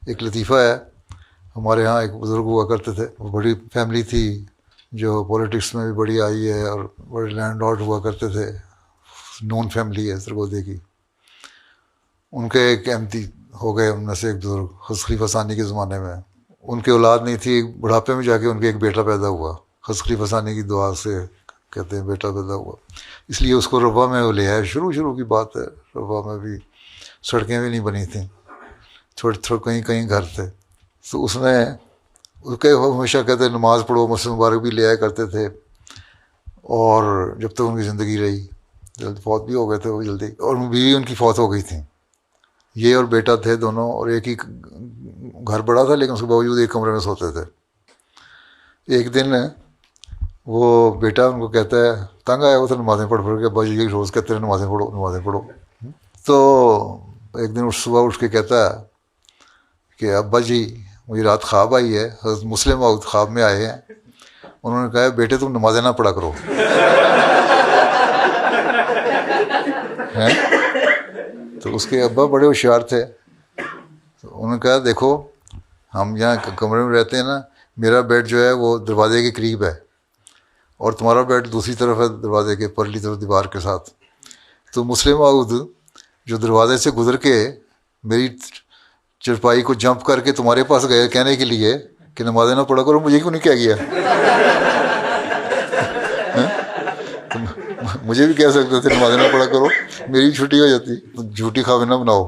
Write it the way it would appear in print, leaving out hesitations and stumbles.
ایک لطیفہ ہے، ہمارے ہاں ایک بزرگ ہوا کرتے تھے، وہ بڑی فیملی تھی جو پولیٹکس میں بھی بڑی آئی ہے، اور بڑے لینڈ لارڈ ہوا کرتے تھے، نون فیملی ہے سرگودے کی. ان کے ایک احمدی ہو گئے ان میں سے ایک بزرگ حضرت خلیفہ ثانی کے زمانے میں. ان کی اولاد نہیں تھی، بڑھاپے میں جا کے ان کے ایک بیٹا پیدا ہوا، حضرت خلیفہ ثانی کی دعا سے کہتے ہیں بیٹا پیدا ہوا. اس لیے اس کو ربوہ میں وہ لے آئے. شروع کی بات ہے، ربوہ میں بھی سڑکیں بھی نہیں بنی تھیں، تھوڑے کہیں کہیں گھر تھے. تو اس نے اس کے ہمیشہ کہتے نماز پڑھو، مسجد مبارک بھی لے آیا کرتے تھے. اور جب تک ان کی زندگی رہی، جلد فوت بھی ہو گئے تھے وہ جلدی، اور بیوی ان کی فوت ہو گئی تھیں. یہ اور بیٹا تھے دونوں، اور ایک ہی گھر بڑا تھا لیکن اس کے باوجود ایک کمرے میں سوتے تھے. ایک دن وہ بیٹا ان کو کہتا ہے، تنگ آیا وہ تو نمازیں پڑھ کے، ابا جی روز کہتے ہیں نمازیں پڑھو. تو ایک دن صبح اٹھ کے کہتا ہے کہ ابا جی مجھے رات خواب آئی ہے، حضرت مسلم موعود خواب میں آئے ہیں. انہوں نے کہا بیٹے تم نمازیں نہ پڑھا کرو. تو اس کے ابا بڑے ہوشیار تھے. انہوں نے کہا دیکھو ہم یہاں کمرے میں رہتے ہیں نا، میرا بیڈ جو ہے وہ دروازے کے قریب ہے، اور تمہارا بیڈ دوسری طرف ہے دروازے کے پرلی طرف دیوار کے ساتھ. تو مسلم موعود جو دروازے سے گزر کے میری چرپائی کو جمپ کر کے تمہارے پاس گئے کہنے کے لیے کہ نمازیں نہ پڑھا کرو، مجھے کیوں نہیں کہہ گیا؟ مجھے بھی کہہ سکتے تھے نمازیں نہ پڑھا کرو، میری چھٹی ہو جاتی. جھوٹی خوابیں نہ بناؤ.